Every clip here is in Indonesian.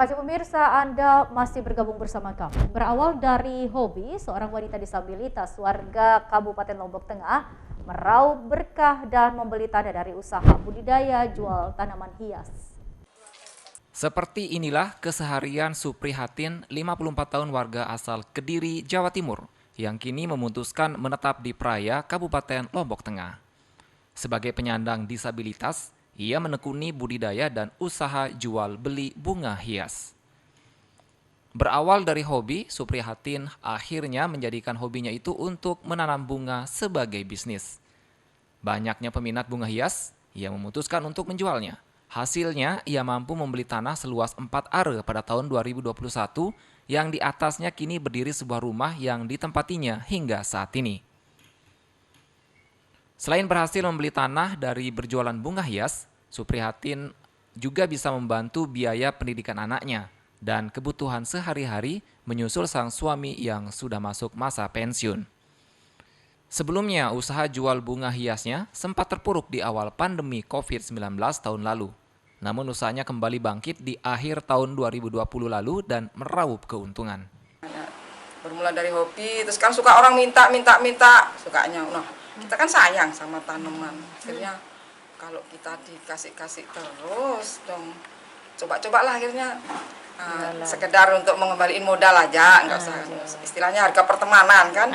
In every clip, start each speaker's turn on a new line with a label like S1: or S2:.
S1: kasih pemirsa, Anda masih bergabung bersama kami. Berawal dari hobi, seorang wanita disabilitas warga Kabupaten Lombok Tengah meraup berkah dan membeli tanah dari usaha budidaya jual tanaman hias.
S2: Seperti inilah keseharian Suprihatin, 54 tahun warga asal Kediri, Jawa Timur, yang kini memutuskan menetap di Praia, Kabupaten Lombok Tengah. Sebagai penyandang disabilitas, ia menekuni budidaya dan usaha jual beli bunga hias. Berawal dari hobi, Suprihatin akhirnya menjadikan hobinya itu untuk menanam bunga sebagai bisnis. Banyaknya peminat bunga hias, ia memutuskan untuk menjualnya. Hasilnya, ia mampu membeli tanah seluas 4 are pada tahun 2021 yang di atasnya kini berdiri sebuah rumah yang ditempatinya hingga saat ini. Selain berhasil membeli tanah dari berjualan bunga hias, Suprihatin juga bisa membantu biaya pendidikan anaknya dan kebutuhan sehari-hari menyusul sang suami yang sudah masuk masa pensiun. Sebelumnya, usaha jual bunga hiasnya sempat terpuruk di awal pandemi COVID-19 tahun lalu. Namun usahanya kembali bangkit di akhir tahun 2020 lalu dan meraup keuntungan.
S3: Bermula dari hobi, terus kan suka orang minta, sukanya. Nah, kita kan sayang sama tanaman. Akhirnya kalau kita dikasih terus dong, coba-cobalah akhirnya. Sekedar untuk mengembaliin modal aja, nggak usah istilahnya harga pertemanan kan.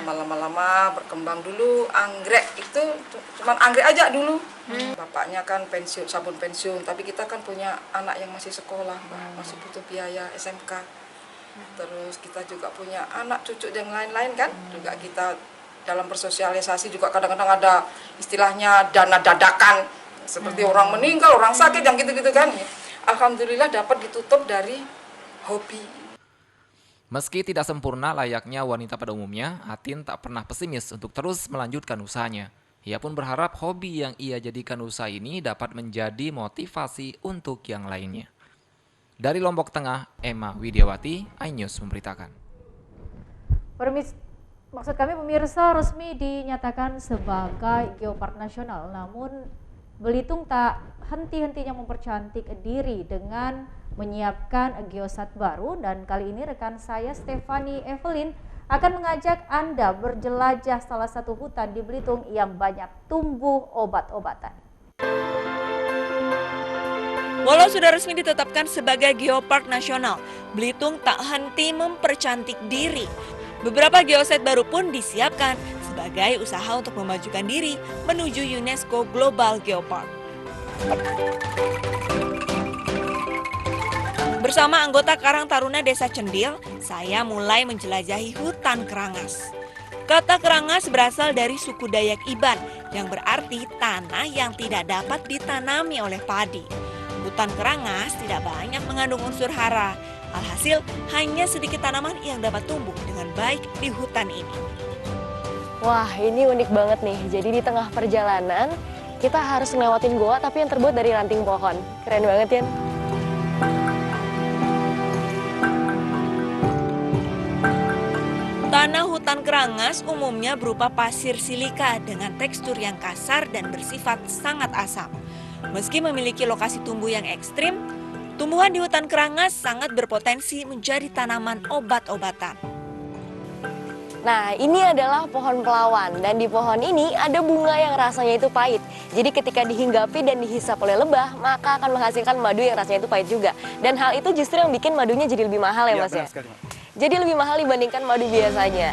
S3: Lama-lama berkembang. Dulu anggrek itu cuman anggrek aja dulu. Bapaknya kan pensiun, sabun pensiun, tapi kita kan punya anak yang masih sekolah, masih butuh biaya SMK. Terus kita juga punya anak cucu yang lain-lain kan, juga kita dalam bersosialisasi juga kadang-kadang ada istilahnya dana dadakan, seperti orang meninggal, orang sakit, yang gitu-gitu kan. Alhamdulillah dapat ditutup dari hobi.
S2: Meski tidak sempurna layaknya wanita pada umumnya, Atin tak pernah pesimis untuk terus melanjutkan usahanya. Ia pun berharap hobi yang ia jadikan usaha ini dapat menjadi motivasi untuk yang lainnya. Dari Lombok Tengah, Emma Widiawati, iNews memberitakan.
S1: Maksud kami pemirsa, resmi dinyatakan sebagai geopark nasional, namun Belitung tak henti-hentinya mempercantik diri dengan menyiapkan geosat baru, dan kali ini rekan saya Stefani Evelyn akan mengajak Anda berjelajah salah satu hutan di Belitung yang banyak tumbuh obat-obatan.
S4: Walau sudah resmi ditetapkan sebagai geopark nasional, Belitung tak henti mempercantik diri. Beberapa geoset baru pun disiapkan sebagai usaha untuk memajukan diri menuju UNESCO Global Geopark. Bersama anggota Karang Taruna Desa Cendil, saya mulai menjelajahi hutan kerangas. Kata kerangas berasal dari suku Dayak Iban yang berarti tanah yang tidak dapat ditanami oleh padi. Hutan kerangas tidak banyak mengandung unsur hara. Alhasil, hanya sedikit tanaman yang dapat tumbuh dengan baik di hutan ini.
S5: Wah, ini unik banget nih. Jadi di tengah perjalanan, kita harus ngelewatin goa tapi yang terbuat dari ranting pohon. Keren banget ya.
S4: Tanah hutan kerangas umumnya berupa pasir silika dengan tekstur yang kasar dan bersifat sangat asam. Meski memiliki lokasi tumbuh yang ekstrim, tumbuhan di hutan kerangas sangat berpotensi menjadi tanaman obat-obatan.
S5: Nah, ini adalah pohon pelawan, dan di pohon ini ada bunga yang rasanya itu pahit. Jadi ketika dihinggapi dan dihisap oleh lebah, maka akan menghasilkan madu yang rasanya itu pahit juga. Dan hal itu justru yang bikin madunya jadi lebih mahal ya, Mas ya?
S6: Sekali, Mas.
S5: Jadi lebih mahal dibandingkan madu biasanya.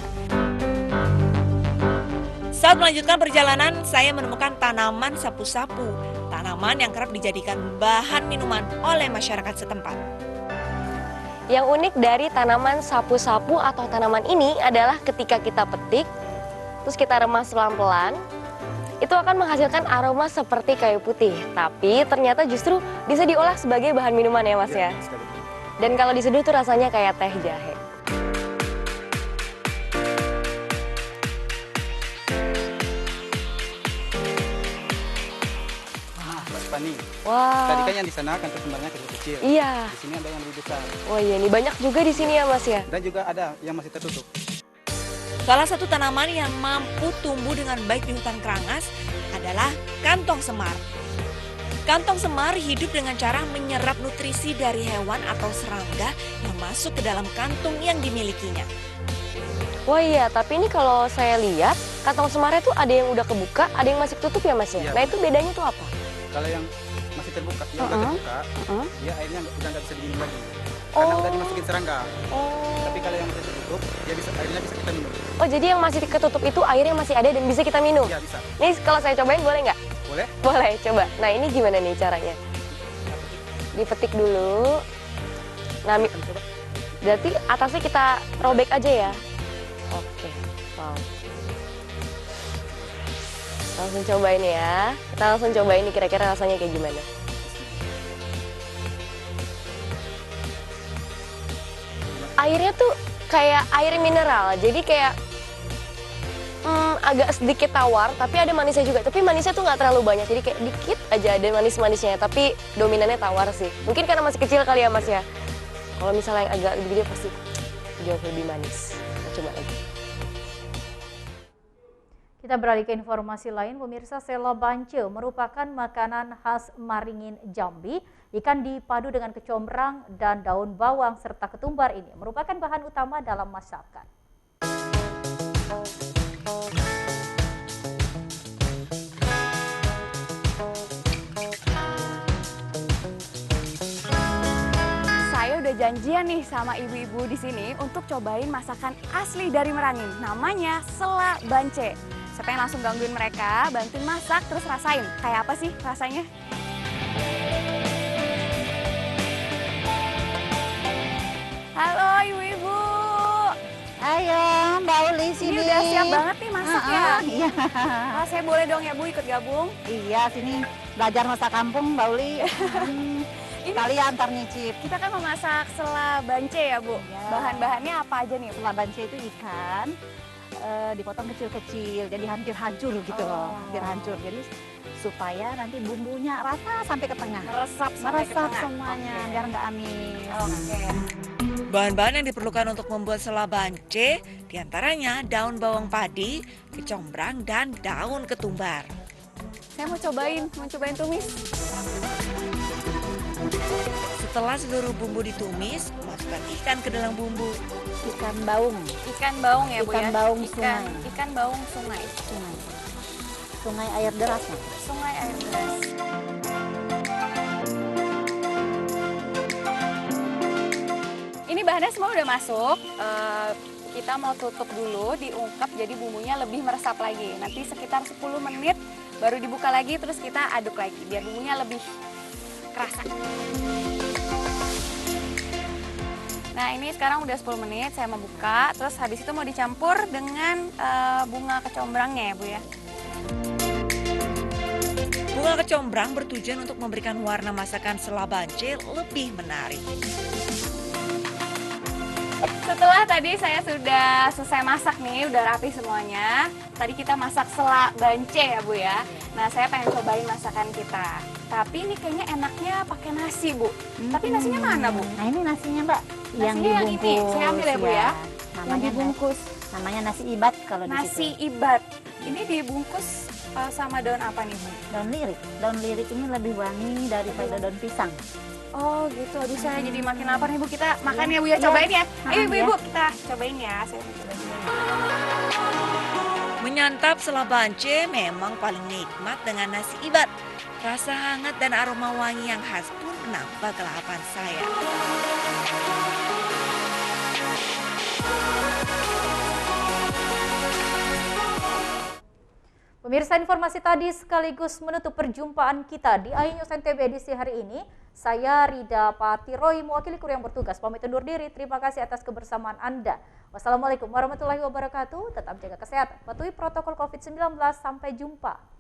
S4: Saat melanjutkan perjalanan, saya menemukan tanaman sapu-sapu. Tanaman yang kerap dijadikan bahan minuman oleh masyarakat setempat.
S5: Yang unik dari tanaman sapu-sapu atau tanaman ini adalah ketika kita petik, terus kita remas pelan-pelan, itu akan menghasilkan aroma seperti kayu putih. Tapi ternyata justru bisa diolah sebagai bahan minuman ya, Mas ya? Dan kalau diseduh tuh rasanya kayak teh jahe.
S6: Pani.
S5: Wah.
S6: Tadi kan yang di sana kan kembangnya kecil-kecil.
S5: Iya.
S6: Di sini ada yang lebih besar.
S5: Oh iya, ini banyak juga di sini ya, Mas ya.
S6: Dan juga ada yang masih tertutup.
S4: Salah satu tanaman yang mampu tumbuh dengan baik di hutan kerangas adalah kantong semar. Kantong semar hidup dengan cara menyerap nutrisi dari hewan atau serangga yang masuk ke dalam kantung yang dimilikinya.
S5: Wah iya, tapi ini kalau saya lihat kantong semarnya tuh ada yang udah kebuka, ada yang masih tutup ya Mas ya?
S6: Iya.
S5: Nah itu bedanya tuh apa?
S6: Kalau yang masih terbuka, yang udah terbuka, dia airnya udah nggak bisa diminum lagi. Karena udah dimasukin serangga. Tapi kalau yang udah tertutup, airnya bisa kita minum.
S5: Oh jadi yang masih ketutup itu airnya masih ada dan bisa kita minum?
S6: Iya bisa.
S5: Nih kalau saya cobain boleh nggak?
S6: Boleh?
S5: Boleh, coba. Nah ini gimana nih caranya? Dipetik dulu. Nah,
S6: Coba.
S5: berarti atasnya kita robek aja ya? Oke, wow. Langsung cobain ya. Kita langsung cobain nih kira-kira rasanya kayak gimana. Airnya tuh kayak air mineral, jadi kayak agak sedikit tawar, tapi ada manisnya juga. Tapi manisnya tuh nggak terlalu banyak, jadi kayak dikit aja ada manis-manisnya. Tapi dominannya tawar sih. Mungkin karena masih kecil kali ya Mas ya. Kalau misalnya yang agak lebih gede pasti jauh lebih manis. Kita coba lagi.
S1: Kita beralih ke informasi lain, pemirsa. Sela bance merupakan makanan khas Maringin, Jambi. Ikan dipadu dengan kecombrang dan daun bawang serta ketumbar ini merupakan bahan utama dalam masakan.
S7: Saya udah janjian nih sama ibu-ibu di sini untuk cobain masakan asli dari Merangin. Namanya sela bance. Saya pengen langsung gangguin mereka, bantuin masak, terus rasain. Kayak apa sih rasanya? Halo ibu-ibu.
S8: Ayo Mbak Uli
S7: Ini
S8: sini.
S7: udah siap banget nih masak ya?
S8: Iya.
S7: Wah, saya boleh dong ya Bu ikut gabung?
S8: Iya sini belajar masak kampung Mbak Uli. Kalian antar nyicip.
S7: Kita kan memasak sela bance ya Bu?
S8: Iya.
S7: Bahan-bahannya apa aja nih?
S8: Sela bance itu ikan dipotong kecil-kecil jadi hampir hancur gitu loh. Hampir hancur. Jadi supaya nanti bumbunya rata sampai ke tengah.
S7: Meresap sampai ke
S8: Meresap
S7: tengah.
S8: semuanya
S7: Oke.
S8: biar nggak amis.
S7: Oke.
S4: Bahan-bahan yang diperlukan untuk membuat sela bance diantaranya daun bawang padi, kecombrang, dan daun ketumbar.
S7: Saya mau cobain tumis.
S4: Setelah seluruh bumbu ditumis, masukkan ikan ke dalam bumbu.
S8: Ikan baung.
S7: Ikan baung ya Bu
S8: Ikan
S7: ya?
S8: baung
S7: ikan,
S8: sungai.
S7: ikan baung sungai.
S8: Sungai air deras.
S7: Sungai air deras. Ini bahannya semua udah masuk. Kita mau tutup dulu, diungkep jadi bumbunya lebih meresap lagi. Nanti sekitar 10 menit baru dibuka lagi, terus kita aduk lagi biar bumbunya lebih kerasa. Nah ini sekarang udah 10 menit, saya mau buka. Terus habis itu mau dicampur dengan bunga kecombrangnya ya Bu ya.
S4: Bunga kecombrang bertujuan untuk memberikan warna masakan sela bance lebih menarik.
S7: Setelah tadi saya sudah selesai masak nih, udah rapi semuanya. Tadi kita masak sela bance ya Bu ya. Nah saya pengen cobain masakan kita. Tapi ini kayaknya enaknya pakai nasi Bu. Tapi nasinya mana Bu?
S8: Nah ini nasinya Mbak.
S7: Nasinya yang ini, saya ambil ya Bu ya. Yang
S8: Namanya
S7: dibungkus.
S8: namanya nasi ibat kalau di
S7: Nasi
S8: situ.
S7: ibat. Ini dibungkus sama daun apa nih Bu?
S8: Daun lirik. Daun lirik ini lebih wangi daripada daun pisang.
S7: Oh gitu, aduh saya jadi makin lapar nih Bu. Kita makan ya Bu ya, cobain ya. Ayo ibu-ibu kita cobain ya. Saya mau cobain dulu.
S4: Menyantap sela bance memang paling nikmat dengan nasi ibat. Rasa hangat dan aroma wangi yang khas pun menambah kelaparan saya.
S1: Pemirsa, informasi tadi sekaligus menutup perjumpaan kita di iNews NTB edisi hari ini. Saya Rida Patiroy, mewakili kru yang bertugas, pamit undur diri. Terima kasih atas kebersamaan Anda. Wassalamualaikum warahmatullahi wabarakatuh. Tetap jaga kesehatan, patuhi protokol COVID-19. Sampai jumpa.